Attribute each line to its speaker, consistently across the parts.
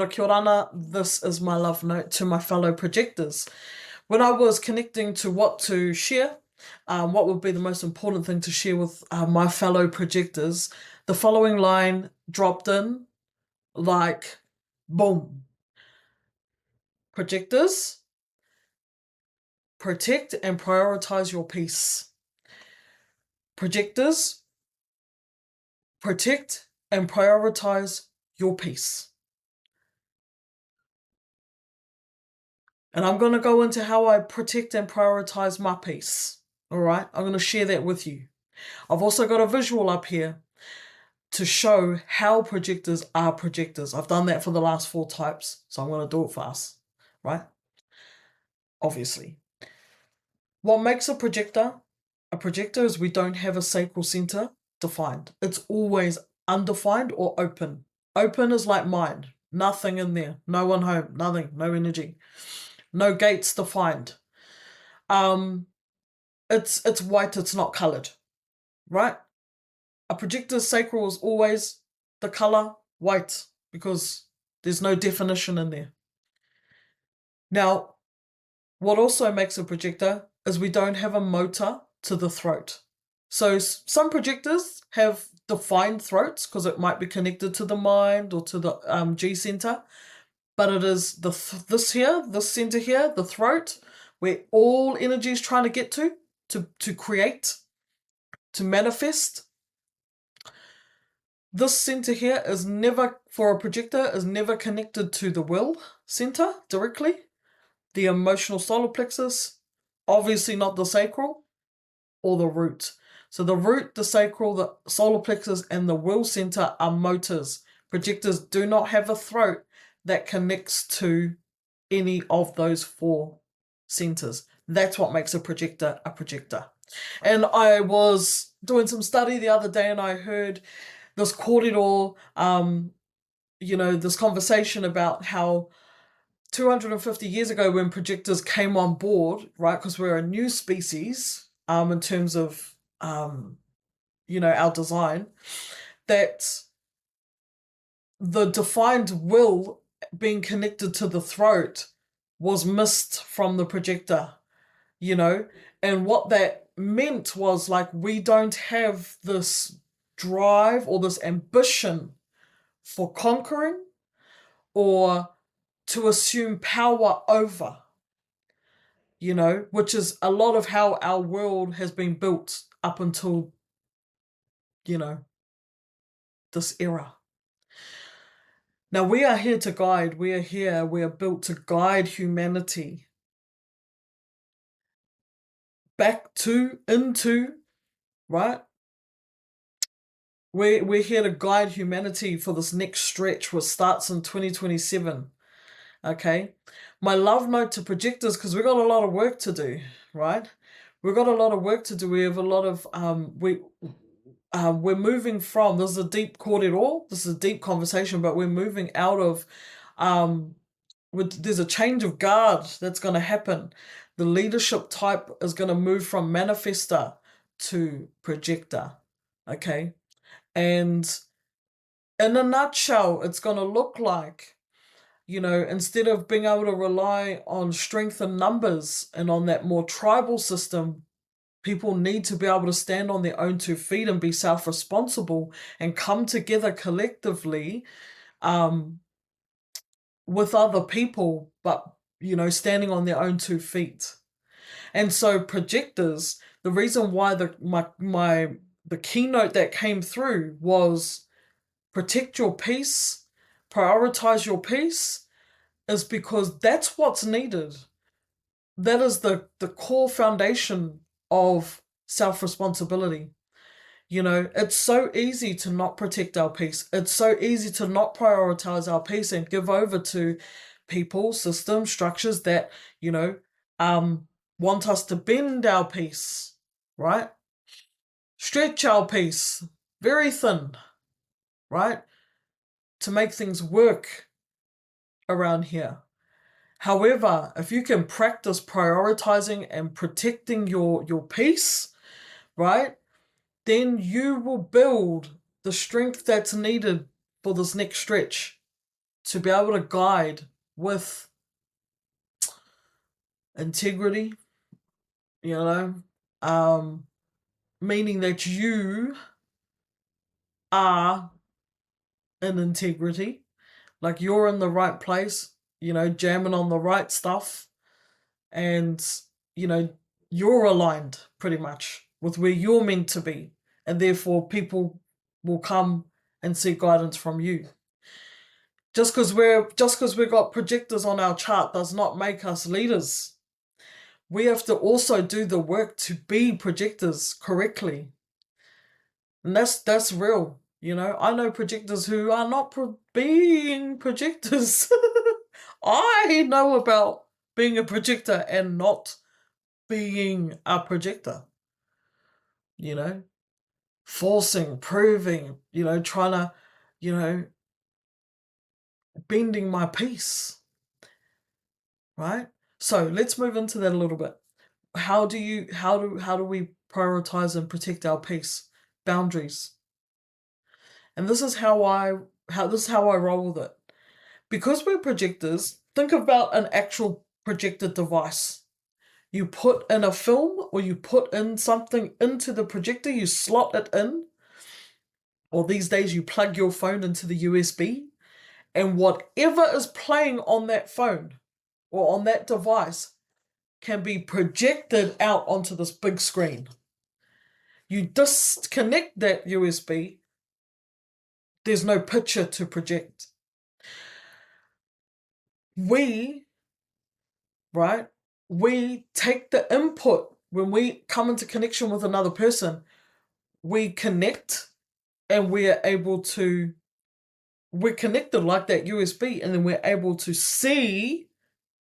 Speaker 1: kia ora ana. This is my love note to my fellow projectors. When I was connecting to what to share, what would be the most important thing to share with my fellow projectors, the following line dropped in like boom. Projectors, protect and prioritize your peace. Projectors, protect and prioritize your peace. And I'm going to go into how I protect and prioritize my peace. All right, I'm going to share that with you. I've also got a visual up here to show how projectors are projectors. I've done that for the last 4 types, so I'm going to do it fast, right? Obviously. What makes a projector is we don't have a sacral center defined. It's always undefined or open. Open is like mind. Nothing in there. No one home. Nothing. No energy. No gates defined. It's white. It's not colored, right? A projector's sacral is always the color white because there's no definition in there. Now, what also makes a projector is we don't have a motor to the throat. So some projectors have defined throats because it might be connected to the mind or to the G center, but it is this center here, the throat, where all energy is trying to get to create, to manifest. This center here is never, for a projector, is never connected to the will center directly. The emotional solar plexus, obviously not the sacral or the root. So the root, the sacral, the solar plexus, and the will center are motors. Projectors do not have a throat that connects to any of those 4 centers. That's what makes a projector a projector. And I was doing some study the other day and I heard this corridor, this conversation about how 250 years ago when projectors came on board, right, because we're a new species in terms of, our design, that the defined will being connected to the throat was missed from the projector, and what that meant was like we don't have this drive or this ambition for conquering or to assume power over, which is a lot of how our world has been built up until, this era. Now we are here to guide, we are built to guide humanity back into, right? We're here to guide humanity for this next stretch, which starts in 2027. Okay, my love note to projectors, because we've got a lot of work to do, right? We've got a lot of work to do. We have a lot of we're moving from, this is a deep corridor, this is a deep conversation, but we're moving out of there's a change of guard that's going to happen. The leadership type is going to move from manifestor to projector. Okay, and in a nutshell, it's going to look like, instead of being able to rely on strength and numbers and on that more tribal system, people need to be able to stand on their own 2 feet and be self-responsible and come together collectively with other people, but, standing on their own 2 feet. And so projectors, the reason why the keynote that came through was protect your peace, prioritize your peace, is because that's what's needed. That is the core foundation of self-responsibility. It's so easy to not protect our peace. It's so easy to not prioritize our peace and give over to people, systems, structures that, want us to bend our peace, right? Stretch our peace very thin, right? To make things work around here. However, if you can practice prioritizing and protecting your peace, right, then you will build the strength that's needed for this next stretch. to be able to guide with integrity, you know, meaning that you are in integrity, like you're in the right place, jamming on the right stuff, and, you know, you're aligned pretty much with where you're meant to be, and therefore people will come and seek guidance from you. Just because we got projectors on our chart does not make us leaders. We have to also do the work to be projectors correctly. And that's real. I know projectors who are not being projectors. I know about being a projector and not being a projector. Forcing, proving, trying to, bending my peace. Right? So let's move into that a little bit. How do we prioritize and protect our peace? Boundaries. And this is how I roll with it. Because we're projectors, think about an actual projector device. You put in a film or you put in something into the projector, you slot it in, or these days you plug your phone into the USB, and whatever is playing on that phone or on that device can be projected out onto this big screen. You disconnect that USB, there's no picture to project. We take the input when we come into connection with another person, we connect, and we're connected like that USB, and then we're able to see,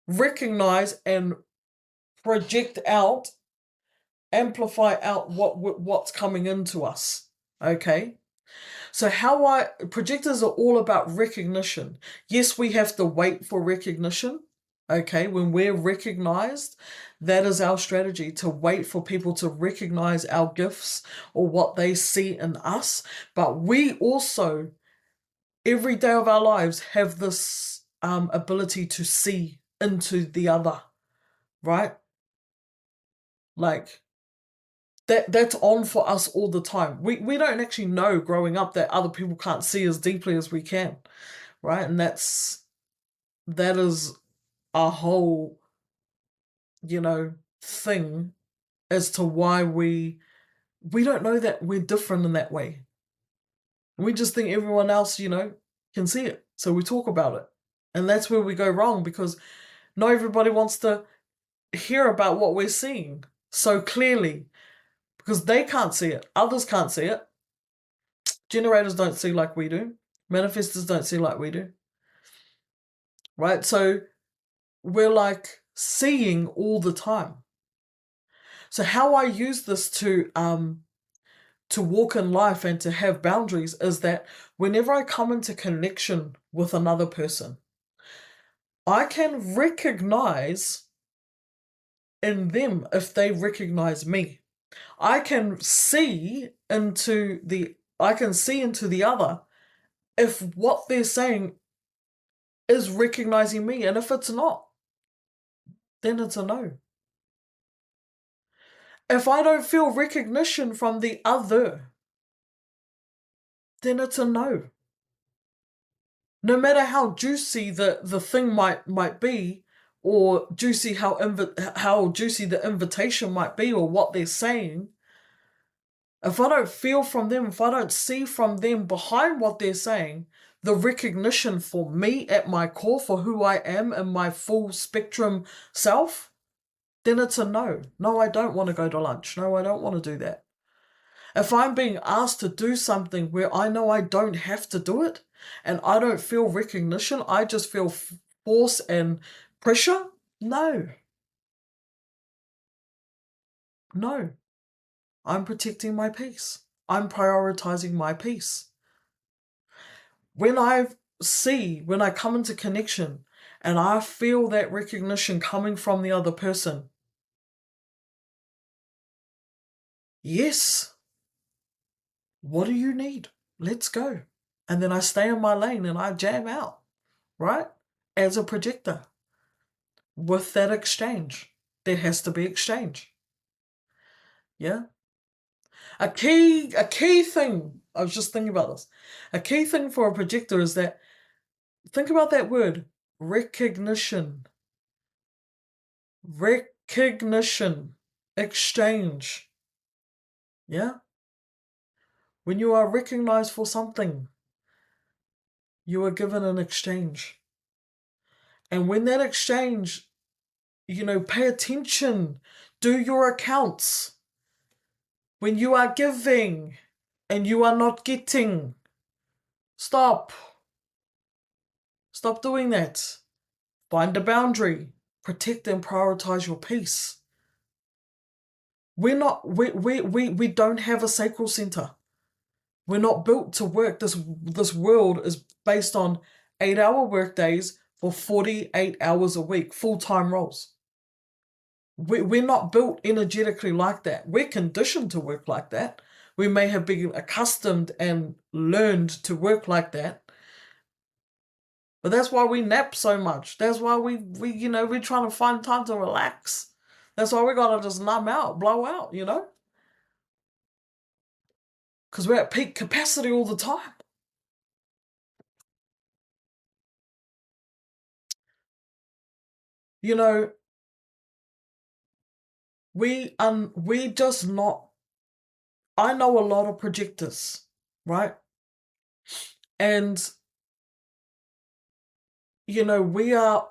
Speaker 1: recognize, and project out, amplify out what's coming into us. Okay? So projectors are all about recognition. Yes, we have to wait for recognition. Okay, when we're recognized, that is our strategy, to wait for people to recognize our gifts or what they see in us. But we also, every day of our lives, have this ability to see into the other, right? Like, that's on for us all the time. We don't actually know growing up that other people can't see as deeply as we can, right? And that is a whole, thing as to why we don't know that we're different in that way. We just think everyone else, can see it. So we talk about it. And that's where we go wrong, because not everybody wants to hear about what we're seeing so clearly, because they can't see it. Others can't see it. Generators don't see like we do. Manifestors don't see like we do. Right? So we're like seeing all the time. So how I use this to walk in life and to have boundaries is that whenever I come into connection with another person, I can recognize in them if they recognize me. I can see into the other if what they're saying is recognizing me, and if it's not, then it's a no. If I don't feel recognition from the other, then it's a no. No matter how juicy the thing might be, or juicy how juicy the invitation might be, or what they're saying, if I don't feel from them, if I don't see from them behind what they're saying, the recognition for me at my core, for who I am and my full spectrum self, then it's a no. No, I don't want to go to lunch. No, I don't want to do that. If I'm being asked to do something where I know I don't have to do it, and I don't feel recognition, I just feel force and pressure, no. No. I'm protecting my peace. I'm prioritizing my peace. When I come into connection and I feel that recognition coming from the other person, yes, what do you need? Let's go. And then I stay in my lane and I jam out, right? As a projector. With that exchange, there has to be exchange. Yeah? A key thing, I was just thinking about this. A key thing for a projector is that, think about that word, recognition. Recognition. Exchange. Yeah? When you are recognized for something, you are given an exchange. And when that exchange, pay attention, do your accounts. When you are giving and you are not getting, stop. Stop doing that. Find a boundary. Protect and prioritize your peace. We don't have a sacral center. We're not built to work. This world is based on 8-hour workdays for 48 hours a week, full-time roles. We're not built energetically like that. We're conditioned to work like that. We may have been accustomed and learned to work like that. But that's why we nap so much. That's why we're trying to find time to relax. That's why we gotta just numb out, blow out, Because we're at peak capacity all the time. We just not. I know a lot of projectors, right? And we are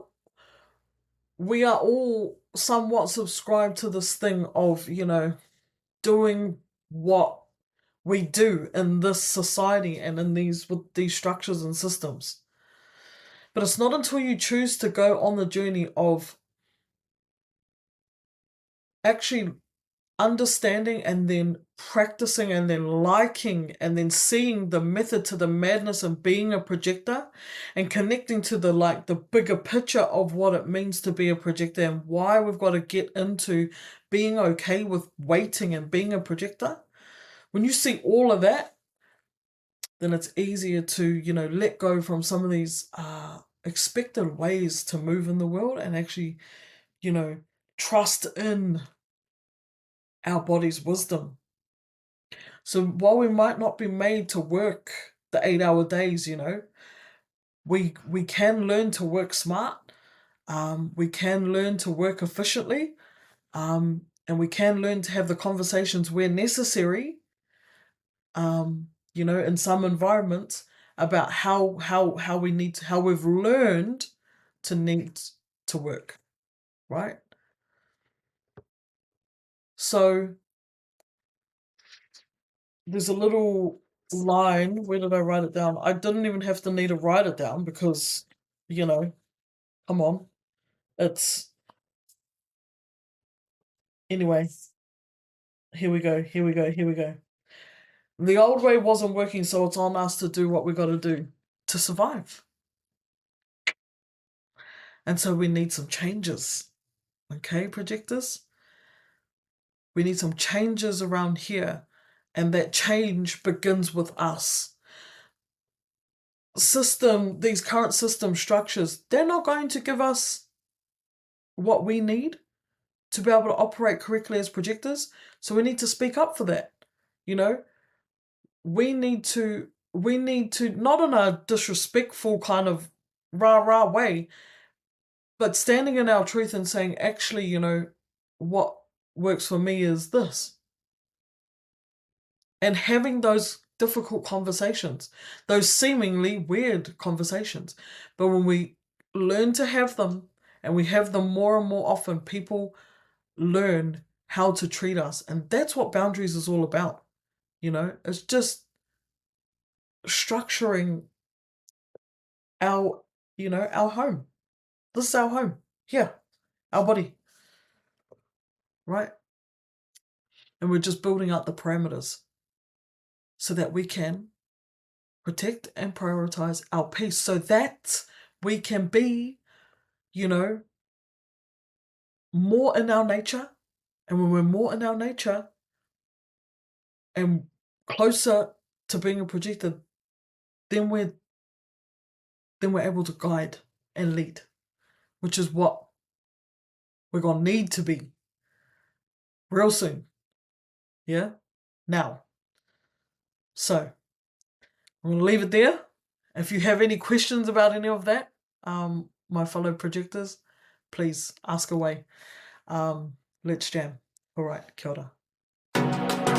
Speaker 1: all somewhat subscribed to this thing of, doing what we do in this society and in with these structures and systems. But it's not until you choose to go on the journey of actually understanding and then practicing and then liking and then seeing the method to the madness of being a projector and connecting to the bigger picture of what it means to be a projector and why we've got to get into being okay with waiting and being a projector. When you see all of that, then it's easier to, let go from some of these expected ways to move in the world and actually, trust in our body's wisdom. So while we might not be made to work the 8-hour days, we can learn to work smart. We can learn to work efficiently. And we can learn to have the conversations where necessary, in some environments about how we've learned to need to work, right? So there's a little line. Where did I write it down? I didn't even have to need to write it down because, come on. It's anyway. Here we go. Here we go. Here we go. The old way wasn't working, so it's on us to do what we got to do to survive. And so we need some changes. Okay, projectors? We need some changes around here. And that change begins with us. These current system structures, they're not going to give us what we need to be able to operate correctly as projectors. So we need to speak up for that. We need to not in a disrespectful kind of rah-rah way, but standing in our truth and saying, actually, what works for me is this. And having those difficult conversations, those seemingly weird conversations. But when we learn to have them, and we have them more and more often, people learn how to treat us. And that's what boundaries is all about. It's just structuring our home. This is our home. Here, our body. Right? And we're just building out the parameters so that we can protect and prioritize our peace so that we can be, more in our nature. And when we're more in our nature and closer to being a projector, then we're then we're able to guide and lead, which is what we're going to need to be real soon. Yeah? Now. So, I'm going to leave it there. If you have any questions about any of that, my fellow projectors, please ask away. Let's jam. All right, kia ora.